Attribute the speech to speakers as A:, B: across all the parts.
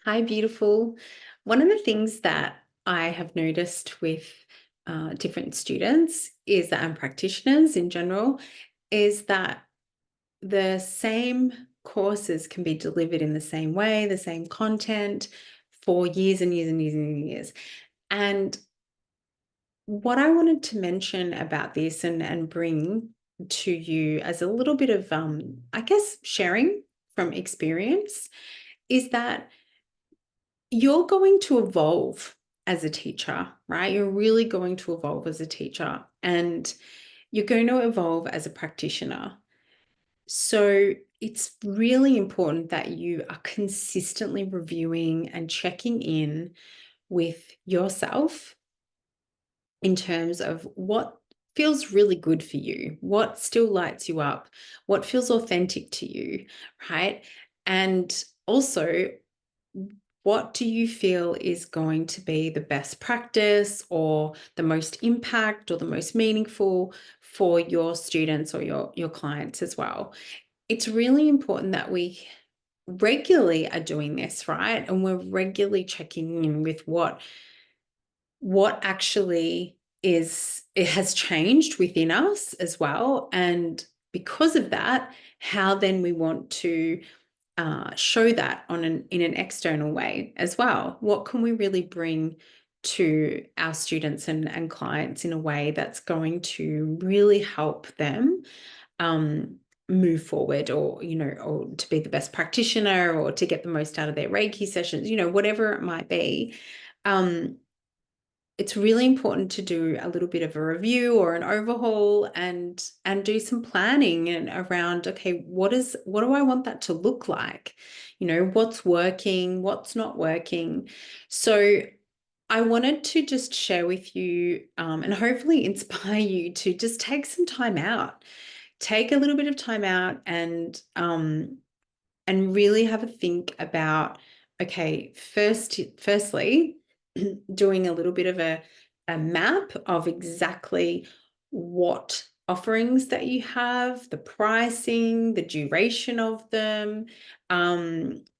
A: Hi, beautiful. One of the things that I have noticed with different students is that, and practitioners in general, is that the same courses can be delivered in the same way, the same content for years and years and years and years. And what I wanted to mention about this and bring to you as a little bit of, I guess, sharing from experience is that you're going to evolve as a teacher, right? You're really going to evolve as a teacher and you're going to evolve as a practitioner. So it's really important that you are consistently reviewing and checking in with yourself in terms of what feels really good for you, what still lights you up, what feels authentic to you, right? And also, what do you feel is going to be the best practice or the most impact or the most meaningful for your students or your clients as well? It's really important that we regularly are doing this, right? And we're regularly checking in with what actually is it has changed within us as well. And because of that, how then we want to show that in an external way as well. What can we really bring to our students and clients in a way that's going to really help them um, move forward, or or to be the best practitioner, or to get the most out of their Reiki sessions, whatever it might be. Um, it's really important to do a little bit of a review or an overhaul and do some planning and around, okay, what do I want that to look like? What's working, what's not working. So I wanted to just share with you and hopefully inspire you to just take some time out, take a little bit of time out and really have a think about, okay, firstly, doing a little bit of a map of exactly what offerings that you have, the pricing, the duration of them,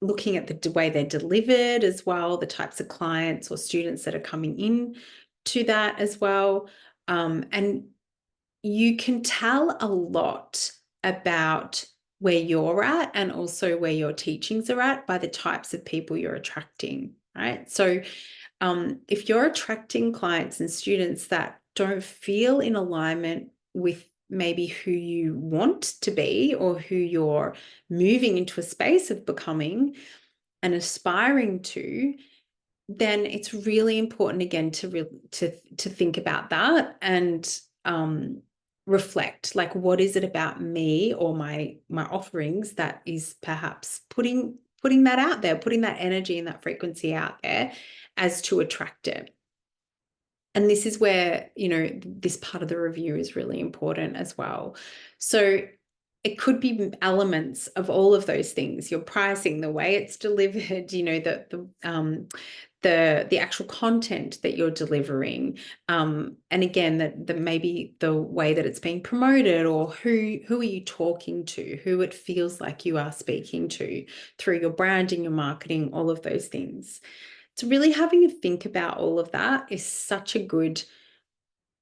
A: looking at the way they're delivered as well, the types of clients or students that are coming in to that as well. And you can tell a lot about where you're at and also where your teachings are at by the types of people you're attracting, right? So if you're attracting clients and students that don't feel in alignment with maybe who you want to be or who you're moving into a space of becoming and aspiring to, then it's really important again to think about that and reflect, like, what is it about me or my offerings that is perhaps putting that out there, putting that energy and that frequency out there as to attract it. And this is where, this part of the review is really important as well. So it could be elements of all of those things: your pricing, the way it's delivered, the actual content that you're delivering, and again, that maybe the way that it's being promoted, or who are you talking to, who it feels like you are speaking to through your branding, your marketing, all of those things. So really having a think about all of that is such a good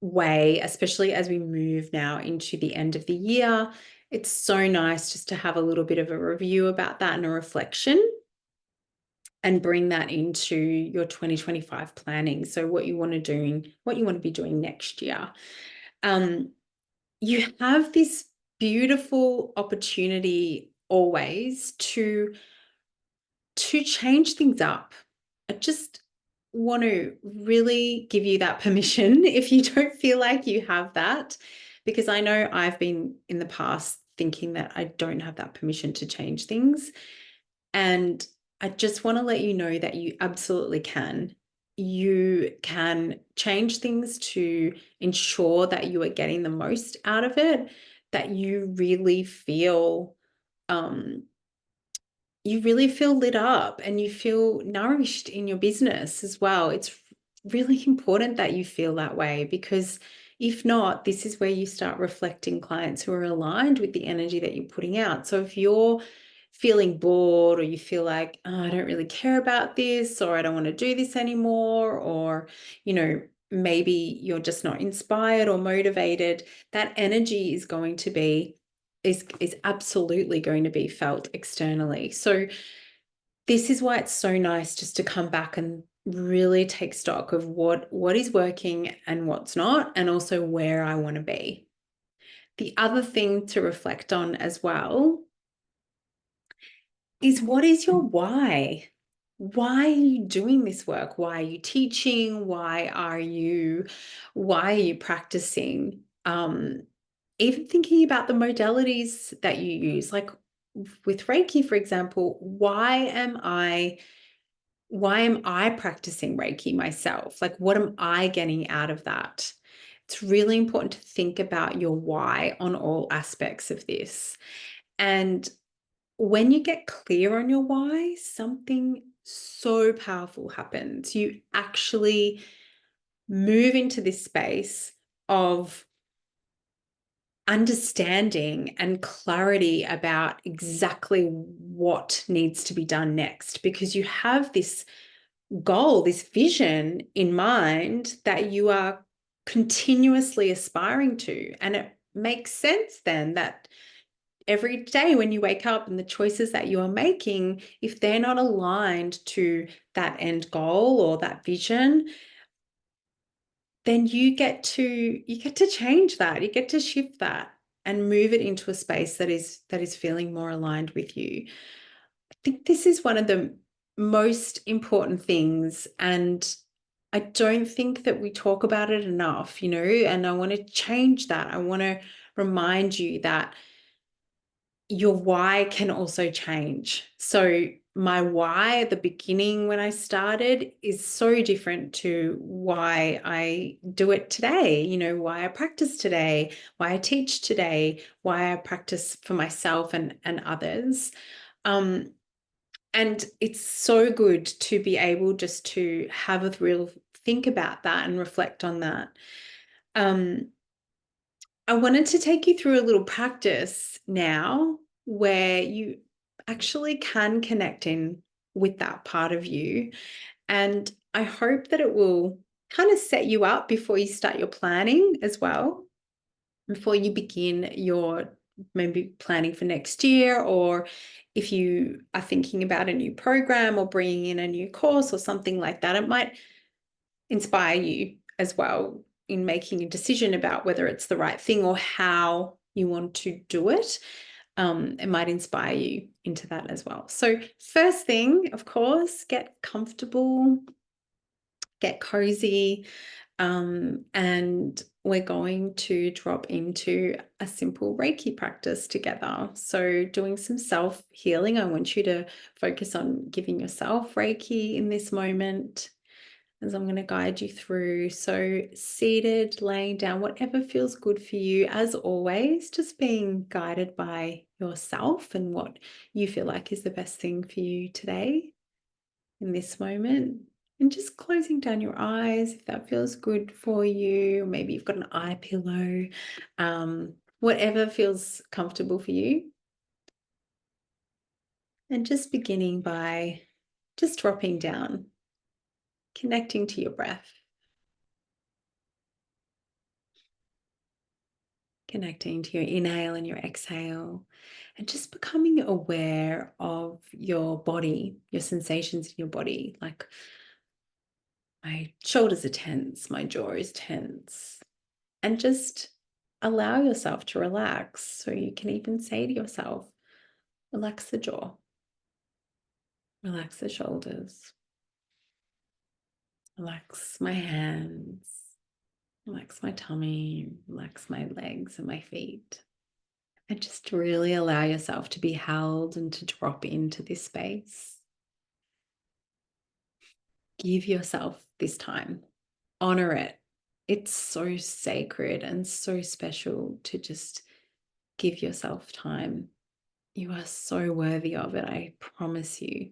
A: way, especially as we move now into the end of the year. It's so nice just to have a little bit of a review about that and a reflection and bring that into your 2025 planning. So what you want to be doing next year. You have this beautiful opportunity always to change things up. I just want to really give you that permission if you don't feel like you have that, because I know I've been in the past thinking that I don't have that permission to change things. And I just want to let you know that you absolutely can. You can change things to ensure that you are getting the most out of it, that um, you really feel lit up and you feel nourished in your business as well. It's really important that you feel that way, because if not, this is where you start reflecting clients who are aligned with the energy that you're putting out. So if you're feeling bored, or you feel like, oh, I don't really care about this, or I don't want to do this anymore, or, maybe you're just not inspired or motivated, that energy is going to be, is absolutely going to be felt externally. So this is why it's so nice just to come back and really take stock of what is working and what's not, and also where I want to be. The other thing to reflect on as well is, what is your why? Why are you doing this work? Why are you teaching? Why are you practicing? Even thinking about the modalities that you use, like with Reiki, for example, why am I practicing Reiki myself? Like, what am I getting out of that? It's really important to think about your why on all aspects of this. And when you get clear on your why, something so powerful happens. You actually move into this space of understanding and clarity about exactly what needs to be done next, because you have this goal, this vision in mind that you are continuously aspiring to. And it makes sense then that every day when you wake up, and the choices that you are making, if they're not aligned to that end goal or that vision, then you get to change that. You get to shift that and move it into a space that is feeling more aligned with you. I think this is one of the most important things, and I don't think that we talk about it enough, and I want to change that. I want to remind you that your why can also change. So my why at the beginning when I started is so different to why I do it today, why I practice today, why I teach today, why I practice for myself and others. And it's so good to be able just to have a real think about that and reflect on that. I wanted to take you through a little practice now where you actually can connect in with that part of you. And I hope that it will kind of set you up before you start your planning as well, before you begin your maybe planning for next year, or if you are thinking about a new program or bringing in a new course or something like that. It might inspire you as well in making a decision about whether it's the right thing or how you want to do it. It might inspire you into that as well. So first thing, of course, get comfortable, get cozy, and we're going to drop into a simple Reiki practice together. So doing some self-healing. I want you to focus on giving yourself Reiki in this moment, as I'm going to guide you through. So seated, laying down, whatever feels good for you. As always, just being guided by yourself and what you feel like is the best thing for you today in this moment. And just closing down your eyes if that feels good for you. Maybe you've got an eye pillow, whatever feels comfortable for you. And just beginning by just dropping down, connecting to your breath, connecting to your inhale and your exhale, and just becoming aware of your body, your sensations in your body. Like, my shoulders are tense, my jaw is tense, and just allow yourself to relax. So you can even say to yourself, relax the jaw, relax the shoulders, relax my hands, relax my tummy, relax my legs and my feet. And just really allow yourself to be held and to drop into this space. Give yourself this time. Honor it. It's so sacred and so special to just give yourself time. You are so worthy of it, I promise you.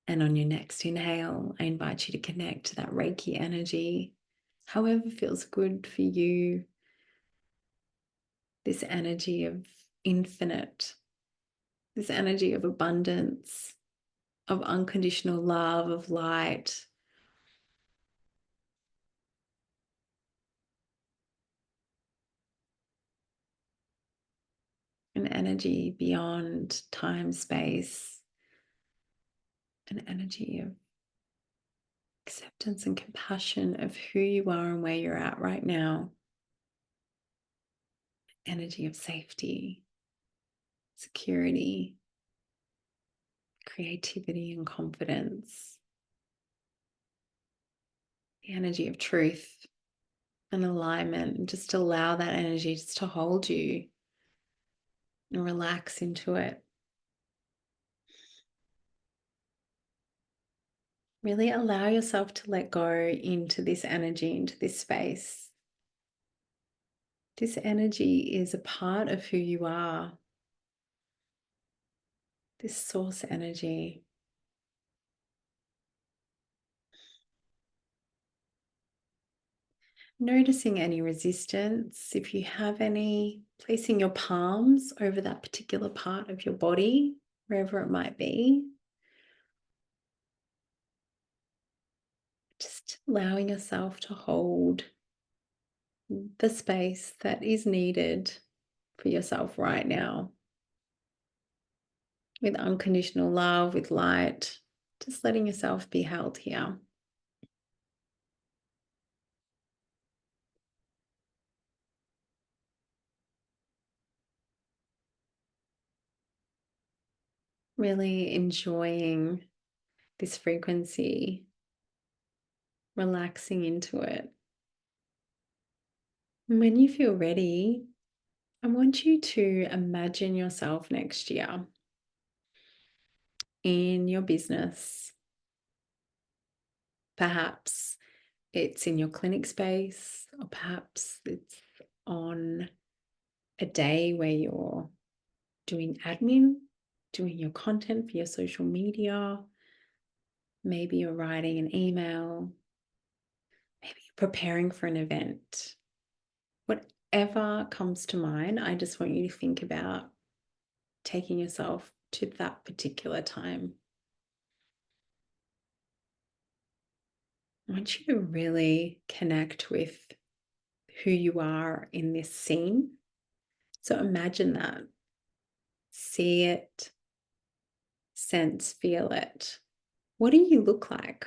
A: And on your next inhale, I invite you to connect to that Reiki energy, however feels good for you. this energy of infinite, this energy of abundance, of unconditional love, of light. An energy beyond time, space, an energy of acceptance and compassion of who you are and where you're at right now. Energy of safety, security, creativity, and confidence. The energy of truth and alignment, and just allow that energy just to hold you and relax into it. Really allow yourself to let go into this energy, into this space. This energy is a part of who you are. This source energy. Noticing any resistance, if you have any, placing your palms over that particular part of your body, wherever it might be. Just allowing yourself to hold the space that is needed for yourself right now. With unconditional love, with light, just letting yourself be held here. Really enjoying this frequency, relaxing into it. And when you feel ready, I want you to imagine yourself next year in your business. Perhaps it's in your clinic space, or perhaps it's on a day where you're doing admin, doing your content for your social media. Maybe you're writing an email. Maybe you're preparing for an event. Whatever comes to mind, I just want you to think about taking yourself to that particular time. I want you to really connect with who you are in this scene. So imagine that. See it, sense, feel it. What do you look like?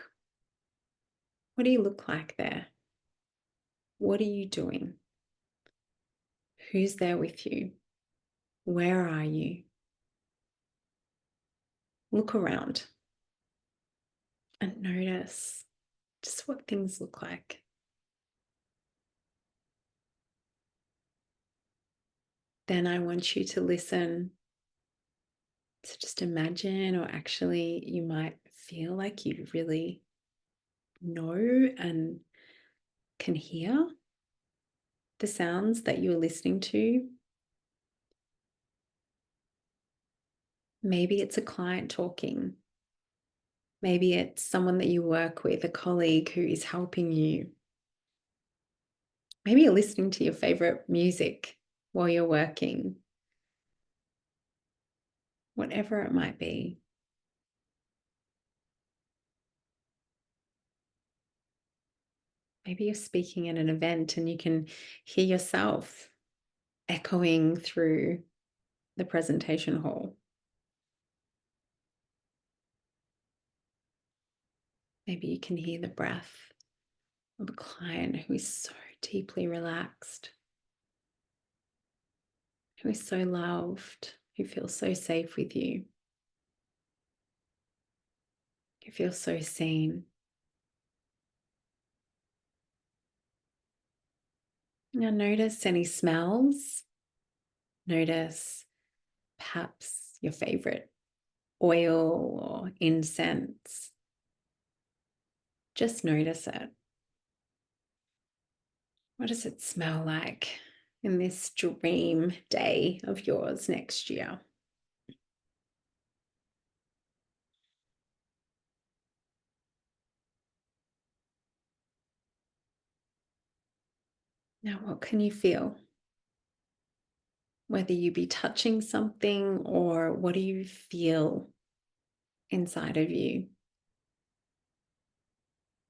A: What do you look like there? What are you doing? Who's there with you? Where are you? Look around and notice just what things look like. Then I want you to listen. So just imagine, or actually, you might feel like you really know and can hear the sounds that you're listening to. Maybe it's a client talking. Maybe it's someone that you work with, a colleague who is helping you. Maybe you're listening to your favorite music while you're working. Whatever it might be. Maybe you're speaking at an event and you can hear yourself echoing through the presentation hall. Maybe you can hear the breath of a client who is so deeply relaxed, who is so loved, who feels so safe with you, who feels so seen. Now notice any smells. Notice perhaps your favorite oil or incense. Just notice it. What does it smell like in this dream day of yours next year? Now, what can you feel? whether you be touching something or what do you feel inside of you.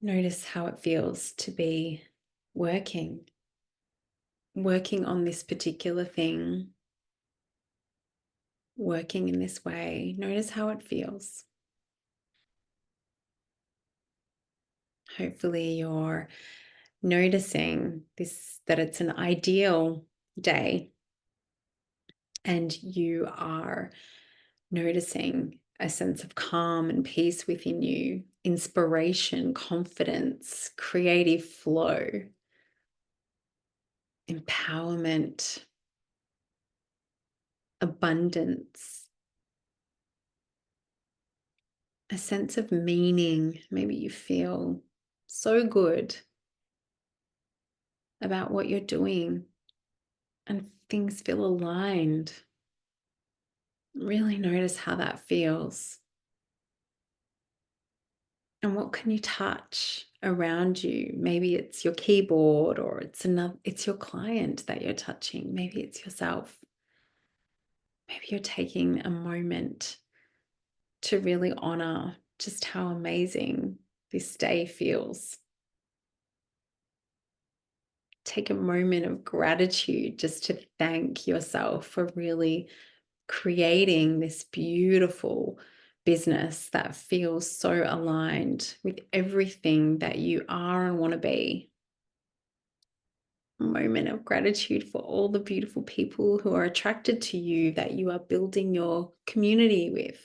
A: Notice how it feels to be working on this particular thing, working in this way. Notice how it feels. Hopefully you're noticing this, that it's an ideal day, and you are noticing a sense of calm and peace within you, inspiration, confidence, creative flow, empowerment, abundance, a sense of meaning. Maybe you feel so good about what you're doing and things feel aligned. Really notice how that feels. And what can you touch around you? Maybe it's your keyboard, or it's your client that you're touching. Maybe it's yourself. Maybe you're taking a moment to really honor just how amazing this day feels. Take a moment of gratitude just to thank yourself for really creating this beautiful business that feels so aligned with everything that you are and want to be. A moment of gratitude for all the beautiful people who are attracted to you, that you are building your community with.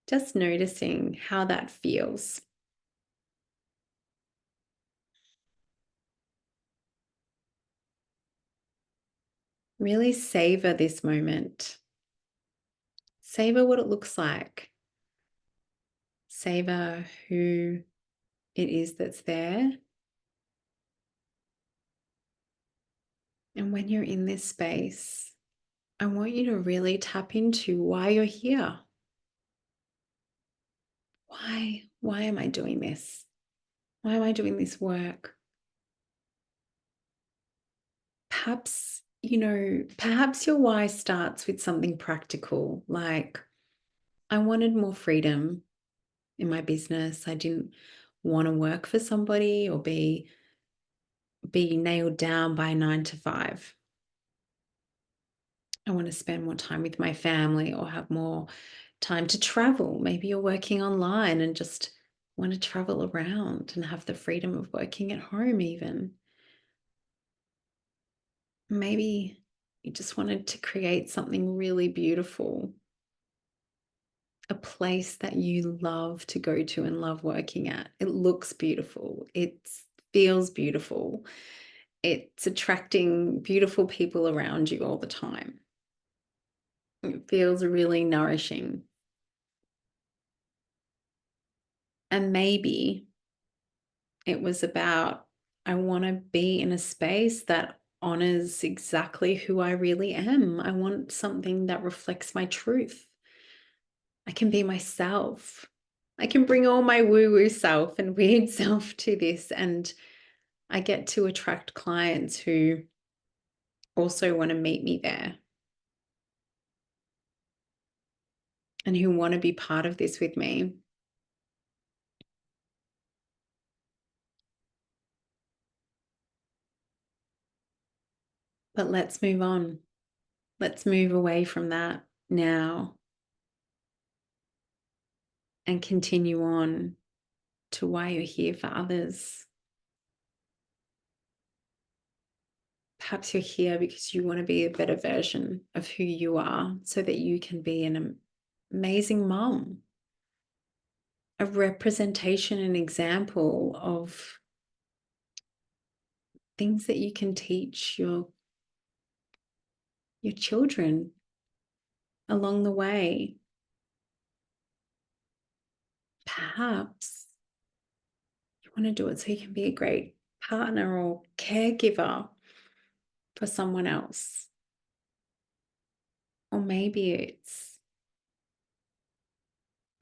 A: Just noticing how that feels. Really savor this moment. Savor what it looks like. Savor who it is that's there. And when you're in this space, I want you to really tap into why you're here. Why am I doing this? Why am I doing this work? Perhaps, perhaps your why starts with something practical, like I wanted more freedom in my business. I didn't want to work for somebody or be nailed down by 9 to 5. I want to spend more time with my family or have more time to travel. Maybe you're working online and just want to travel around and have the freedom of working at home even. Maybe you just wanted to create something really beautiful, a place that you love to go to and love working at. It looks beautiful. It feels beautiful. It's attracting beautiful people around you all the time. It feels really nourishing. And maybe it was about, I want to be in a space that honors exactly who I really am. I want something that reflects my truth. I can be myself. I can bring all my woo-woo self and weird self to this, and I get to attract clients who also want to meet me there and who want to be part of this with me. But let's move on. Let's move away from that now and continue on to why you're here for others. Perhaps you're here because you want to be a better version of who you are so that you can be an amazing mom, a representation and example of things that you can teach your children along the way. Perhaps you want to do it so you can be a great partner or caregiver for someone else. Or maybe it's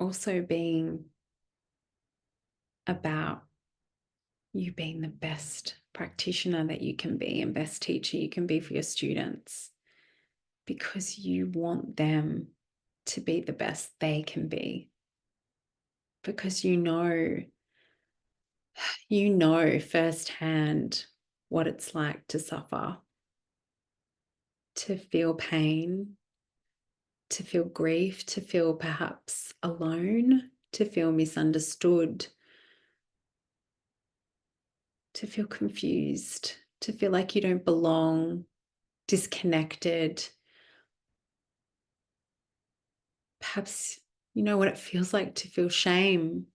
A: also being about you being the best practitioner that you can be and best teacher you can be for your students, because you want them to be the best they can be, because you know firsthand what it's like to suffer, to feel pain, to feel grief, to feel perhaps alone, to feel misunderstood, to feel confused, to feel like you don't belong, disconnected. Perhaps you know what it feels like to feel shame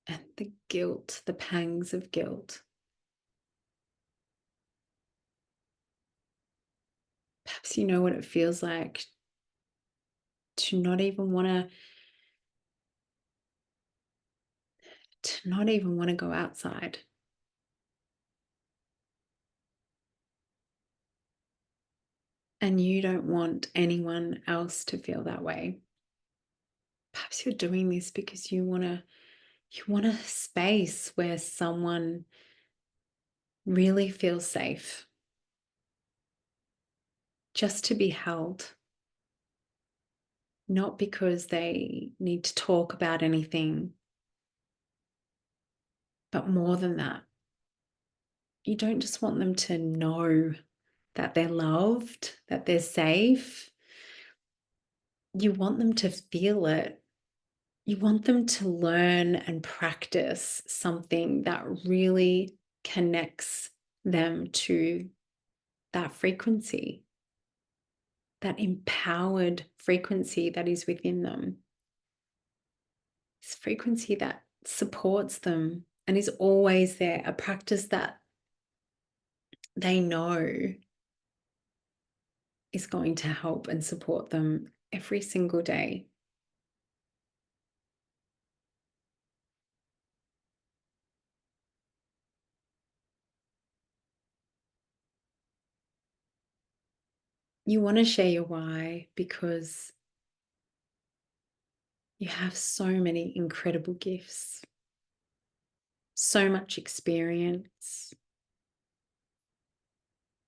A: and the guilt, the pangs of guilt. Perhaps you know what it feels like to not even want to go outside. And you don't want anyone else to feel that way. Perhaps you're doing this because you want a space where someone really feels safe, just to be held, not because they need to talk about anything, but more than that. You don't just want them to know that they're loved, that they're safe. You want them to feel it. You want them to learn and practice something that really connects them to that frequency, that empowered frequency that is within them. This frequency that supports them and is always there, a practice that they know is going to help and support them every single day. You want to share your why because you have so many incredible gifts, so much experience,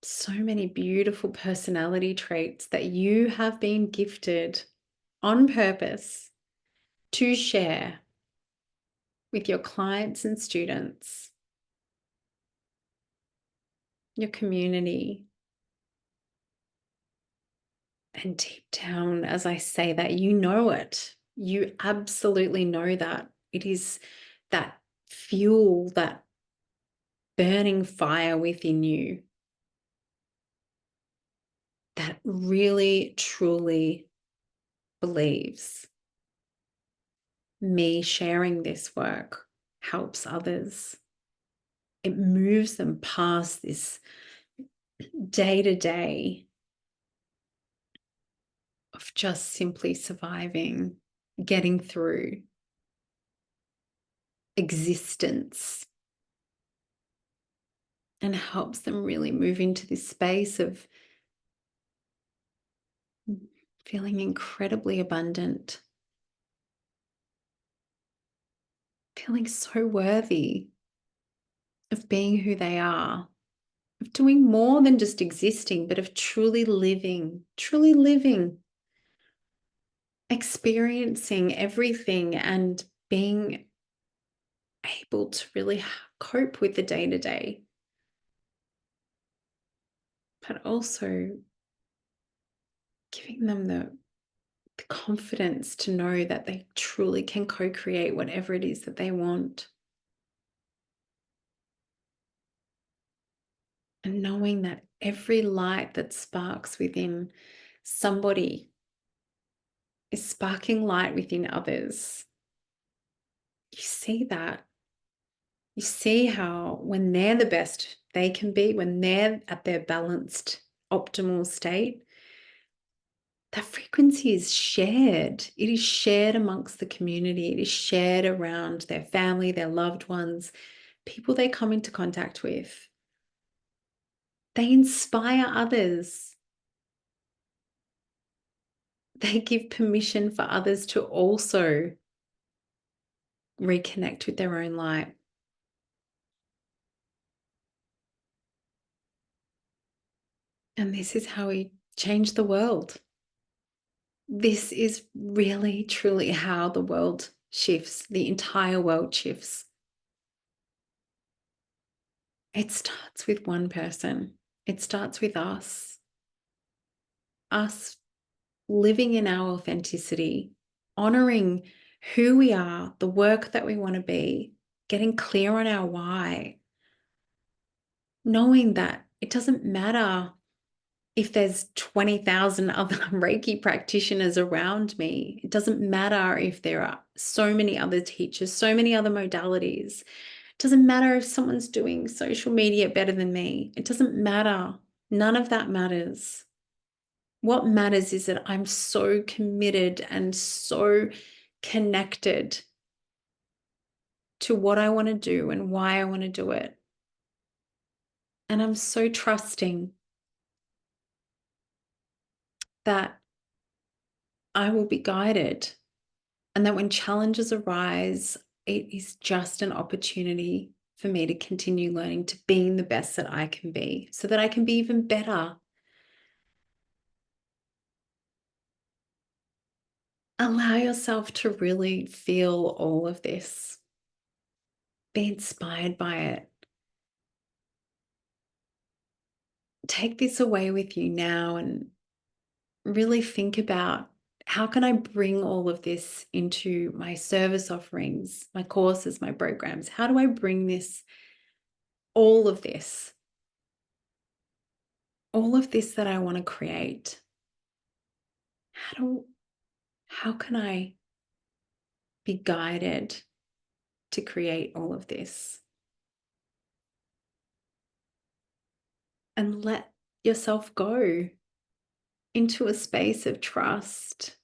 A: so many beautiful personality traits that you have been gifted on purpose to share with your clients and students, your community. And deep down, as I say that, you know it. You absolutely know that. It is that fuel, that burning fire within you that really, truly believes me sharing this work helps others. It moves them past this day to day of just simply surviving, getting through existence, and helps them really move into this space of feeling incredibly abundant, feeling so worthy of being who they are, of doing more than just existing, but of truly living, experiencing everything and being able to really cope with the day to day, but also giving them the confidence to know that they truly can co-create whatever it is that they want. And knowing that every light that sparks within somebody is sparking light within others. You see that. You see how when they're the best they can be, when they're at their balanced, optimal state, that frequency is shared. It is shared amongst the community. It is shared around their family, their loved ones, people they come into contact with. They inspire others. They give permission for others to also reconnect with their own light. And this is how we change the world. This is really, truly how the world shifts, the entire world shifts. It starts with one person. It starts with us living in our authenticity, honoring who we are, the work that we want to be, getting clear on our why, knowing that it doesn't matter if there's 20,000 other Reiki practitioners around me. It doesn't matter if there are so many other teachers, so many other modalities. It doesn't matter if someone's doing social media better than me. It doesn't matter. None of that matters. What matters is that I'm so committed and so connected to what I want to do and why I want to do it. And I'm so trusting that I will be guided, and that when challenges arise, it is just an opportunity for me to continue learning, to being the best that I can be, so that I can be even better. Allow yourself to really feel all of this. Be inspired by it. Take this away with you now and really think about, how can I bring all of this into my service offerings, my courses, my programs? How do I bring this, all of this, that I want to create? How can I be guided to create all of this? And let yourself go into a space of trust.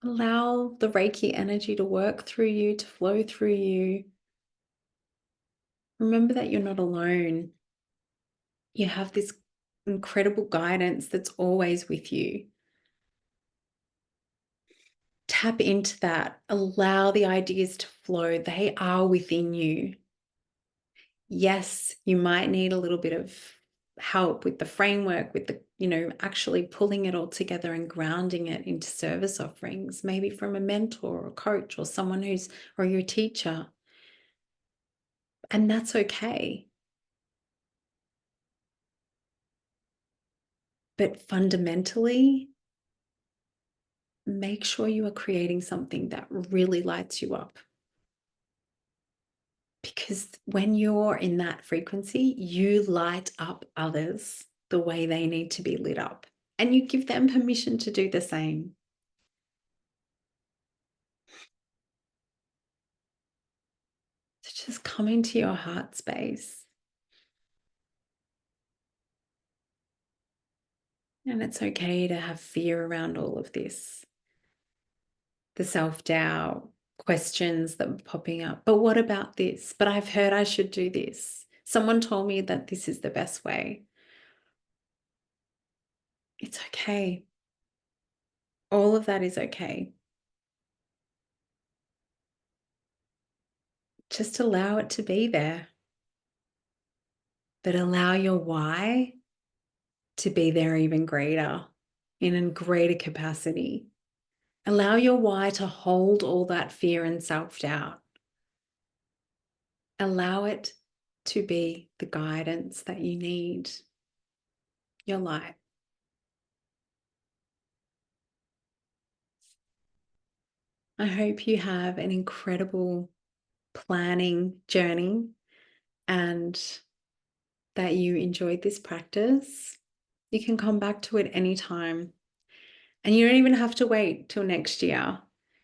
A: Allow the Reiki energy to work through you, to flow through you. Remember that you're not alone. You have this incredible guidance that's always with you. Tap into that. Allow the ideas to flow. They are within you. Yes, you might need a little bit of help with the framework, with the, actually pulling it all together and grounding it into service offerings, maybe from a mentor or a coach or someone or your teacher. And that's okay. But fundamentally, make sure you are creating something that really lights you up. Because when you're in that frequency, you light up others the way they need to be lit up. And you give them permission to do the same. So just come into your heart space. And it's okay to have fear around all of this. The self-doubt, questions that were popping up. But what about this? But I've heard I should do this. Someone told me that this is the best way. It's okay. All of that is okay. Just allow it to be there. But allow your why to be there even greater, in a greater capacity. Allow your why to hold all that fear and self-doubt. Allow it to be the guidance that you need, your light. I hope you have an incredible planning journey and that you enjoyed this practice. You can come back to it anytime. And you don't even have to wait till next year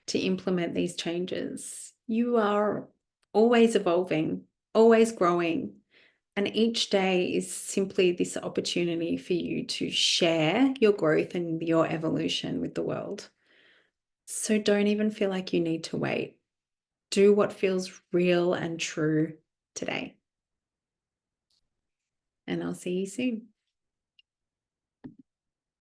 A: to implement these changes. You are always evolving, always growing. And each day is simply this opportunity for you to share your growth and your evolution with the world. So don't even feel like you need to wait. Do what feels real and true today. And I'll see you soon.